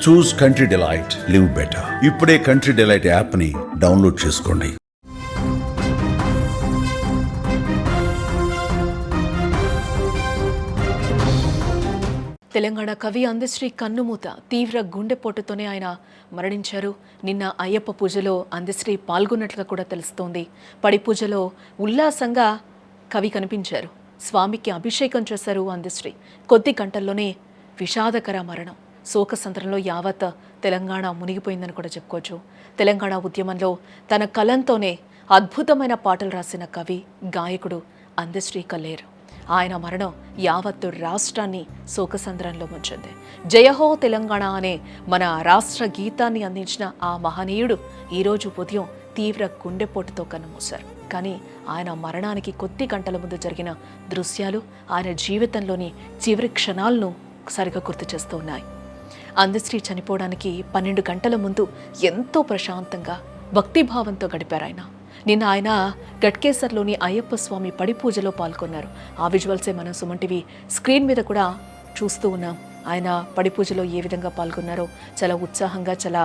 చూస్ country delight, live better. ఇప్పుడే country delight app ని download చేసుకోండి. తెలంగాణ కవి అందశ్రీ కన్నుమూత, తీవ్ర గుండెపోటుతోనే ఆయన మరణించారు. నిన్న అయ్యప్ప పూజలో అందశ్రీ పాల్గొన్నట్లుగా కూడా తెలుస్తోంది. పడి పూజలో ఉల్లాసంగా కవి కనిపించారు. స్వామికి అభిషేకం చేశారు అందశ్రీ. కొద్ది గంటల్లోనే విషాదకర మరణం. శోకసంద్రంలో యావత్ తెలంగాణ మునిగిపోయిందని కూడా చెప్పుకోవచ్చు. తెలంగాణ ఉద్యమంలో తన కలంతోనే అద్భుతమైన పాటలు రాసిన కవి, గాయకుడు అందశ్రీ కల్లేరు. ఆయన మరణం యావత్తు రాష్ట్రాన్ని శోకసంద్రంలో ముంచింది. జయహో తెలంగాణ అనే మన రాష్ట్ర గీతాన్ని అందించిన ఆ మహనీయుడు ఈరోజు ఉదయం తీవ్ర గుండెపోటుతో కన్నుమూశారు. కానీ ఆయన మరణానికి కొద్ది గంటల ముందు జరిగిన దృశ్యాలు ఆయన జీవితంలోని చివరి క్షణాలను సరిగా గుర్తు చేస్తూ ఉన్నాయి. అందశ్రీ చనిపోవడానికి 12 గంటల ముందు ఎంతో ప్రశాంతంగా భక్తిభావంతో గడిపారు ఆయన. నిన్న ఆయన గట్కేసర్లోని అయ్యప్ప స్వామి పడి పూజలో పాల్గొన్నారు. ఆ విజువల్సే మనం సుమన్ టీవీ స్క్రీన్ మీద కూడా చూస్తూ ఉన్నాం. ఆయన పడి పూజలో ఏ విధంగా పాల్గొన్నారో చాలా ఉత్సాహంగా, చాలా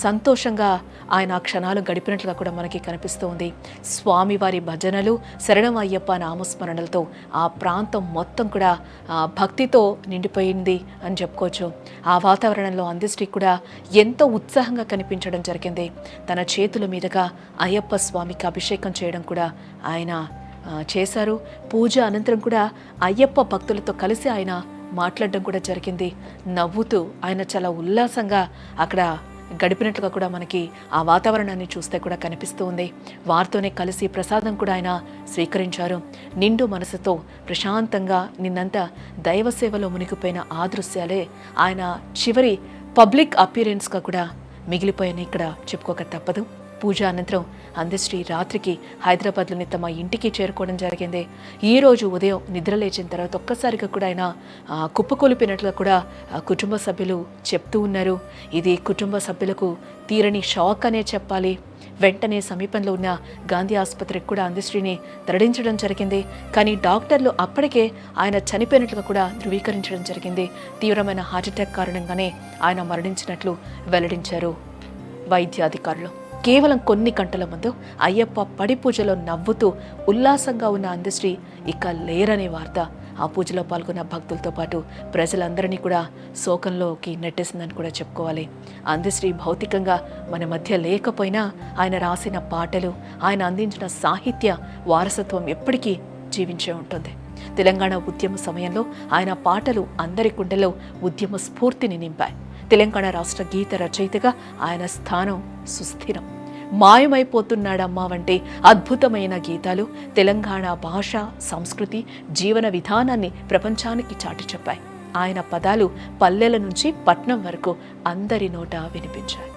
సంతోషంగా ఆయన ఆ క్షణాలు గడిపినట్లుగా కూడా మనకి కనిపిస్తూ ఉంది. స్వామివారి భజనలు, శరణం అయ్యప్ప నామస్మరణలతో ఆ ప్రాంతం మొత్తం కూడా భక్తితో నిండిపోయింది అని చెప్పుకోవచ్చు. ఆ వాతావరణంలో అందశ్రీ కూడా ఎంతో ఉత్సాహంగా కనిపించడం జరిగింది. తన చేతుల మీదుగా అయ్యప్ప స్వామికి అభిషేకం చేయడం కూడా ఆయన చేశారు. పూజ అనంతరం కూడా అయ్యప్ప భక్తులతో కలిసి ఆయన మాట్లాడడం కూడా జరిగింది. నవ్వుతూ ఆయన చాలా ఉల్లాసంగా అక్కడ గడిపినట్లుగా కూడా మనకి ఆ వాతావరణాన్ని చూస్తే కూడా కనిపిస్తూ ఉంది. వారితోనే కలిసి ప్రసాదం కూడా ఆయన స్వీకరించారు. నిండు మనసుతో ప్రశాంతంగా నిన్నంతా దైవ సేవలో మునిగిపోయిన ఆ దృశ్యాలే ఆయన చివరి పబ్లిక్ అపియరెన్స్గా కూడా మిగిలిపోయాయని ఇక్కడ చెప్పుకోక తప్పదు. పూజ అనంతరం అందశ్రీ రాత్రికి హైదరాబాద్లోని తమ ఇంటికి చేరుకోవడం జరిగింది. ఈరోజు ఉదయం నిద్ర లేచిన తర్వాత ఒక్కసారిగా కూడా ఆయన కుప్పకొలిపినట్లుగా కూడా కుటుంబ సభ్యులు చెప్తూ ఉన్నారు. ఇది కుటుంబ సభ్యులకు తీరని షాక్ అనే చెప్పాలి. వెంటనే సమీపంలో ఉన్న గాంధీ ఆసుపత్రికి కూడా అందశ్రీని తరలించడం జరిగింది. కానీ డాక్టర్లు అప్పటికే ఆయన చనిపోయినట్లుగా కూడా ధృవీకరించడం జరిగింది. తీవ్రమైన హార్ట్అటాక్ కారణంగానే ఆయన మరణించినట్లు వెల్లడించారు వైద్యాధికారులు. కేవలం కొన్ని గంటల ముందు అయ్యప్ప పడి పూజలో నవ్వుతూ ఉల్లాసంగా ఉన్న అందశ్రీ ఇక లేరనే వార్త ఆ పూజలో పాల్గొన్న భక్తులతో పాటు ప్రజలందరినీ కూడా శోకంలోకి నెట్టేసిందని కూడా చెప్పుకోవాలి. అందశ్రీ భౌతికంగా మన మధ్య లేకపోయినా ఆయన రాసిన పాటలు, ఆయన అందించిన సాహిత్య వారసత్వం ఎప్పటికీ జీవించే ఉంటుంది. తెలంగాణ ఉద్యమ సమయంలో ఆయన పాటలు అందరి గుండెలో ఉద్యమ స్ఫూర్తిని నింపాయి. తెలంగాణ రాష్ట్ర గీత రచయితగా ఆయన స్థానం సుస్థిరం. మాయమైపోతున్నాడమ్మా వంటి అద్భుతమైన గీతాలు తెలంగాణ భాష, సంస్కృతి, జీవన విధానాన్ని ప్రపంచానికి చాటి చెప్పాయి. ఆయన పదాలు పల్లెల నుంచి పట్నం వరకు అందరి నోట వినిపించాయి.